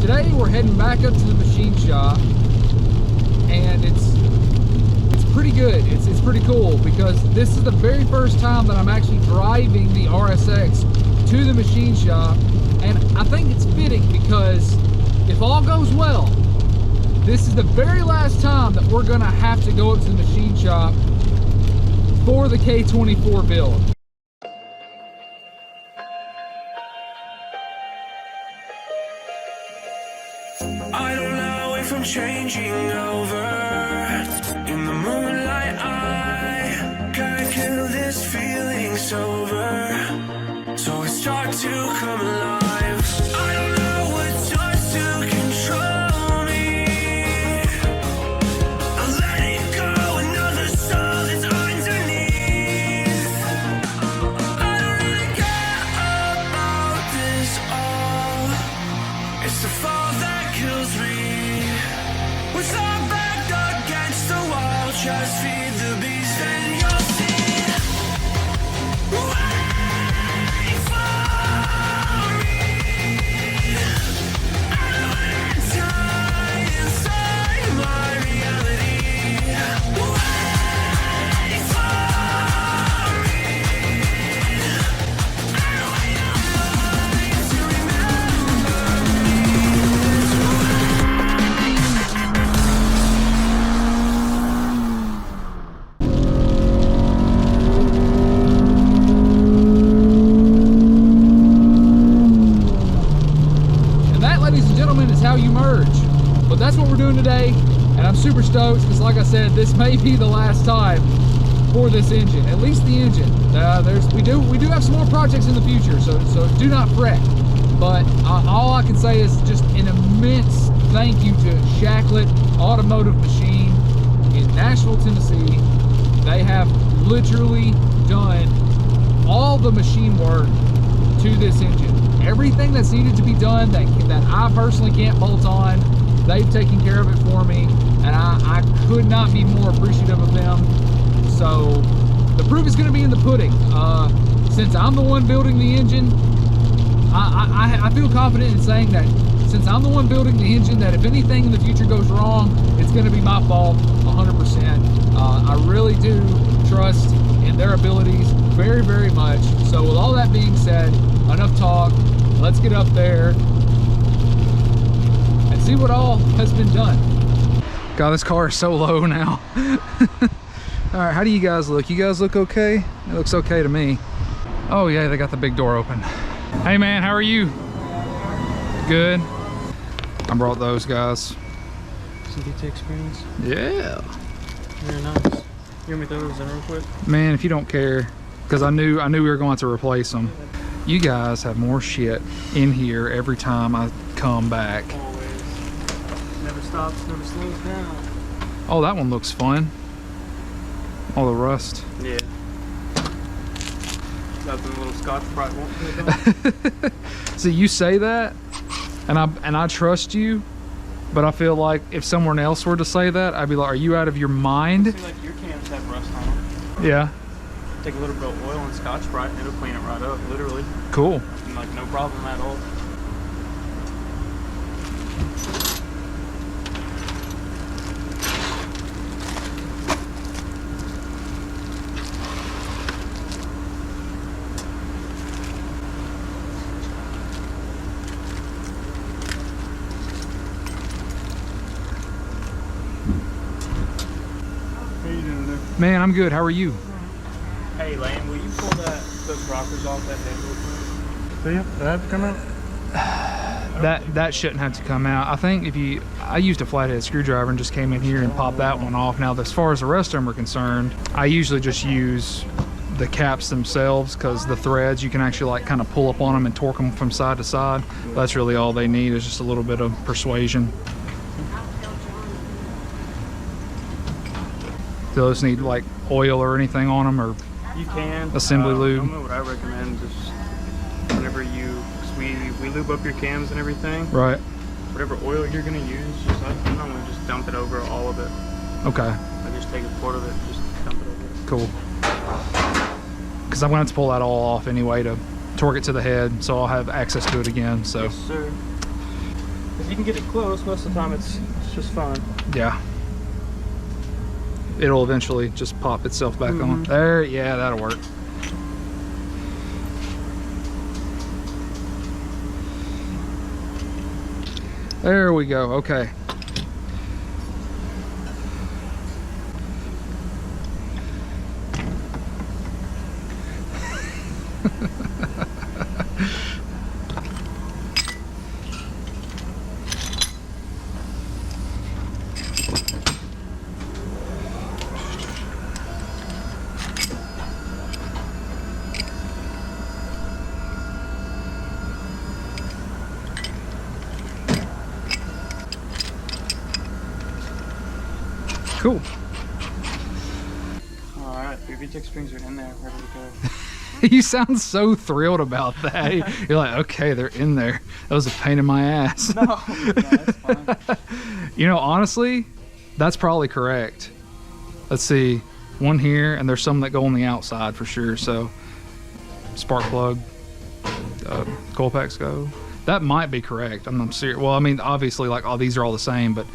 today we're heading back up to the machine shop, and it's pretty good. It's pretty cool because this is the very first time that I'm actually driving the RSX to the machine shop, and I think it's fitting because if all goes well, this is the very last time that we're gonna have to go up to the machine shop for the K24 build. I don't know if I'm changing over. In the moonlight I can't kill this feeling sober, so I start to come alive. I don't know what starts to control me. I let it go, another soul that's underneath. I don't really care about this all. It's the fall that kills me. With our back against the wall, just feed the beast and you'll see. Wait for me. I don't wanna die inside my reality. Wait for me. I don't want your mind to remember me this way. And that, ladies and gentlemen, is how you merge. But that's what we're doing today, and I'm super stoked because, like I said, this may be the last time for this engine, at least the engine. We do have some more projects in the future, so do not fret. But all I can say is just an immense thank you to Shacklett Automotive Machine in Nashville, Tennessee. They have literally done all the machine work to this engine. Everything that's needed to be done that I personally can't bolt on, they've taken care of it for me, and I could not be more appreciative of them. So the proof is going to be in the pudding. Since I'm the one building the engine, I feel confident in saying that since I'm the one building the engine, that if anything in the future goes wrong, it's going to be my fault 100%. I really do trust in their abilities very, very much. So with all that being said, enough talk. Let's get up there and see what all has been done. God, this car is so low now. All right, how do you guys look? You guys look okay? It looks okay to me. Oh yeah, they got the big door open. Hey man, how are you? Good. I brought those guys. CDT experience. Yeah. Very nice. You want me to throw those in real quick? Man, if you don't care, because I knew we were going to replace them. You guys have more shit in here every time I come back. Always. Never stops, never slows down. Oh, that one looks fun. All the rust. Yeah. Got them little Scotch-Brite won't. See, you say that, and I trust you, but I feel like if someone else were to say that, I'd be like, "Are you out of your mind?" See, like your cans have rust on them. Yeah. Take a little bit of oil and Scotch-Brite, and it'll clean it right up, literally. Cool. Like no problem at all. How you doing there? Man, I'm good. How are you? Hey Lane, will you pull those rockers off that head real quick? So yeah, that have to come out? That shouldn't have to come out. I think I used a flathead screwdriver and just came in here and popped that one off. Now, as far as the rest of them are concerned, I usually just use the caps themselves because the threads, you can actually like kind of pull up on them and torque them from side to side. That's really all they need, is just a little bit of persuasion. Do those need like oil or anything on them, or You can. assembly lube? Normally what I recommend is whenever we lube up your cams and everything, Right. whatever oil you're gonna use, I normally just dump it over all of it. Okay. I just take a quart of it, just dump it over it. Cool. Because I'm going to have to pull that all off anyway to torque it to the head, so I'll have access to it again. So Yes, sir. You can get it close. Most of the time, it's just fine. Yeah. It'll eventually just pop itself back on. There, yeah, that'll work. There we go, okay. Cool. All right, your VTEC springs are in there, ready to go. You sound so thrilled about that. You're like, okay, they're in there. That was a pain in my ass. No, that's fine. You know, honestly, that's probably correct. Let's see, one here, and there's some that go on the outside for sure. So, spark plug, coil packs go. That might be correct. I'm serious. Well, I mean, obviously, like, all these are all the same, but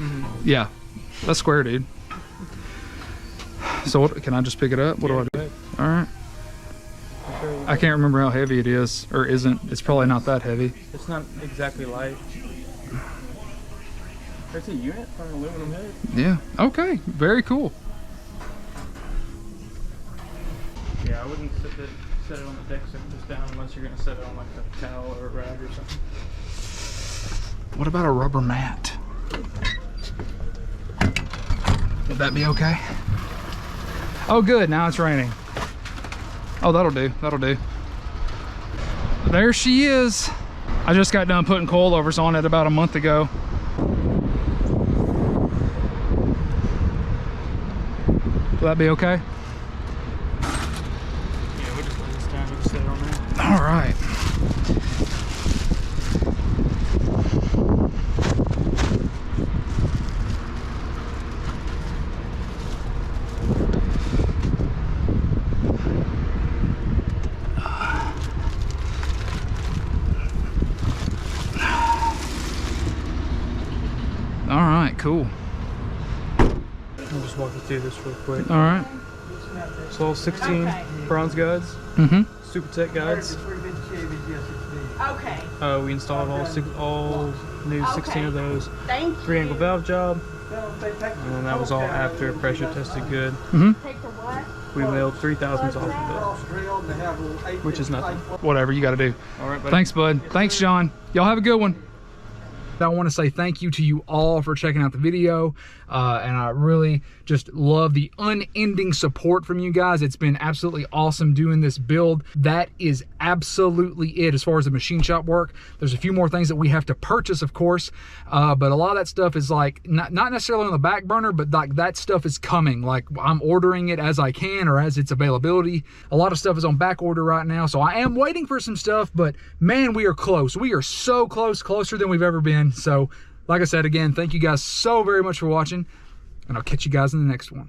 yeah, that's square, dude. So what, can I just pick it up? What do I do? All right. I can't remember how heavy it is or isn't. It's probably not that heavy. It's not exactly light. There's a unit for an aluminum head. Yeah. Okay. Very cool. Yeah, I wouldn't set it on the deck surface down unless you're going to set it on like a towel or a rag or something. What about a rubber mat? Would that be okay? Oh, good. Now it's raining. Oh, that'll do. That'll do. There she is. I just got done putting coilovers on it about a month ago. Will that be okay? Yeah, we'll just lay this down and just set it on there. All right. All right, cool. I'll just walk you through this real quick. All right. So all 16 bronze guides, Super Tech guides. Okay. We installed all new 16 of those. Thank you. 3-angle valve job, and then that was all after pressure tested good. Take the what? We milled 3,000s off of it, which is nothing. Whatever you got to do. All right, buddy. Thanks, bud. Thanks, John. Y'all have a good one. I want to say thank you to you all for checking out the video, and I really just love the unending support from you guys. It's been absolutely awesome doing this build. That is absolutely it as far as the machine shop work. There's a few more things that we have to purchase, of course, but a lot of that stuff is like not necessarily on the back burner, but like that stuff is coming. Like I'm ordering it as I can or as its availability. A lot of stuff is on back order right now, so I am waiting for some stuff, but man, we are close. We are so close, closer than we've ever been. So like I said, again, thank you guys so very much for watching, and I'll catch you guys in the next one.